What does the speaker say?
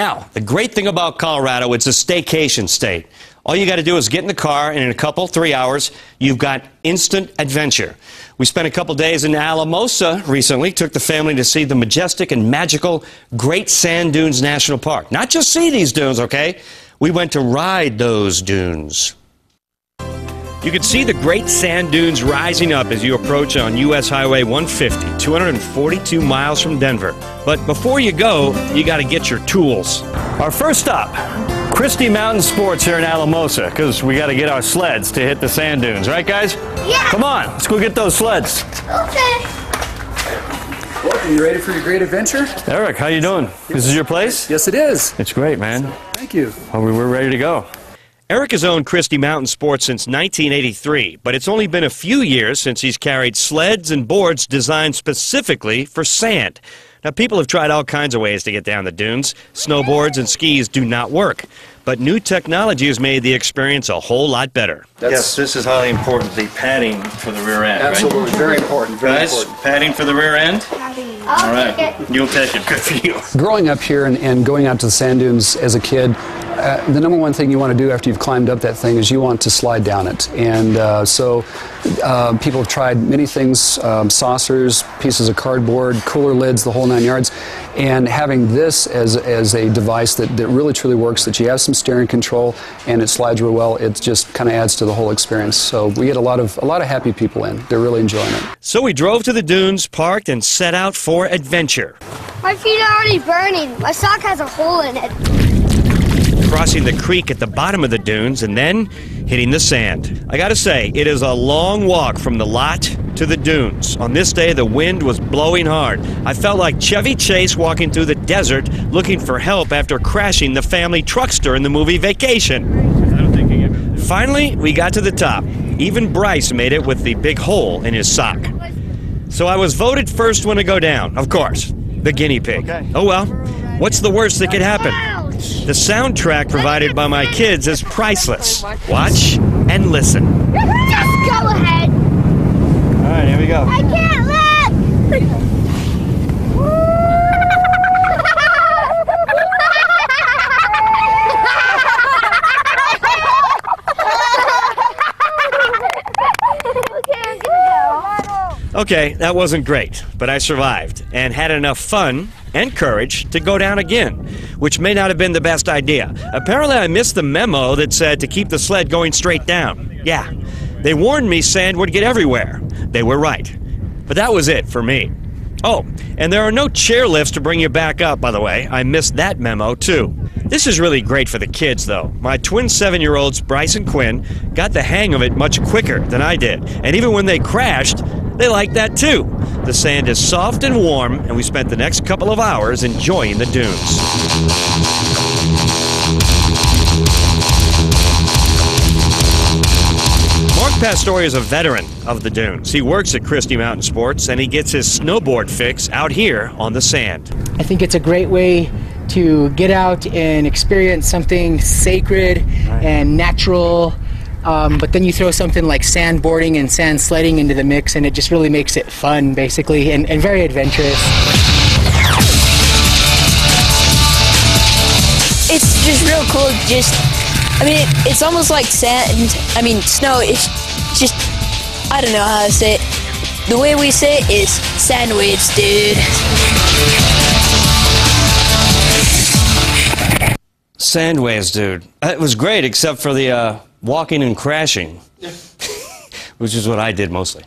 Now, the great thing about Colorado, it's a staycation state. All you got to do is get in the car, and in a couple, 3 hours, you've got instant adventure. We spent a couple days in Alamosa recently, took the family to see the majestic and magical Great Sand Dunes National Park. Not just see these dunes, okay? We went to ride those dunes. You can see the Great Sand Dunes rising up as you approach on U.S. Highway 150, 242 miles from Denver. But before you go, you got to get your tools. Our first stop, Christie Mountain Sports here in Alamosa, because we got to get our sleds to hit the sand dunes. Right, guys? Yeah. Come on, let's go get those sleds. Okay. Well, are you ready for your great adventure? Eric, how you doing? This is your place? Yes, it is. It's great, man. Thank you. Well, we're ready to go. Eric has owned Christie Mountain Sports since 1983, but it's only been a few years since he's carried sleds and boards designed specifically for sand. Now, people have tried all kinds of ways to get down the dunes. Snowboards and skis do not work. But new technology has made the experience a whole lot better. Yes, this is highly important, the padding for the rear end, Absolutely, right? very important, very Guys, important. padding for the rear end? All right, Take it. you'll take it. Good for you. Growing up here and going out to the sand dunes as a kid, the number one thing you want to do after you've climbed up that thing is you want to slide down it. And so people have tried many things, saucers, pieces of cardboard, cooler lids, the whole 9 yards. And having this as a device that really truly works, that you have some steering control and it slides real well, it just kind of adds to the whole experience. So we get a lot of happy people in. They're really enjoying it. So we drove to the dunes, parked, and set out for adventure. My feet are already burning. My sock has a hole in it. Crossing the creek at the bottom of the dunes and then hitting the sand. I gotta say, it is a long walk from the lot to the dunes. On this day, the wind was blowing hard. I felt like Chevy Chase walking through the desert looking for help after crashing the family truckster in the movie Vacation. Finally, we got to the top. Even Bryce made it with the big hole in his sock. So I was voted first one to go down, of course, the guinea pig. Okay. Oh well, what's the worst that could happen? The soundtrack provided by my kids is priceless. Watch and listen. Just go ahead. All right, here we go. I can't live. Okay, that wasn't great, but I survived and had enough fun and courage to go down again, which may not have been the best idea. Apparently, I missed the memo that said to keep the sled going straight down. Yeah, they warned me sand would get everywhere. They were right. But that was it for me. Oh, and there are no chairlifts to bring you back up, by the way. I missed that memo, too. This is really great for the kids, though. My twin 7-year-olds, Bryce and Quinn, got the hang of it much quicker than I did. And even when they crashed, they liked that, too. The sand is soft and warm, and we spent the next couple of hours enjoying the dunes. Mark Pastore is a veteran of the dunes. He works at Christie Mountain Sports, and he gets his snowboard fix out here on the sand. I think it's a great way to get out and experience something sacred and natural, but then you throw something like sandboarding and sand sledding into the mix, and it just really makes it fun, basically, and very adventurous. It's just real cool. It's almost like snow. It's just, I don't know how to say it. The way we say it is sand waves, dude. Sand waves, dude. It was great, except for the walking and crashing, which is what I did mostly.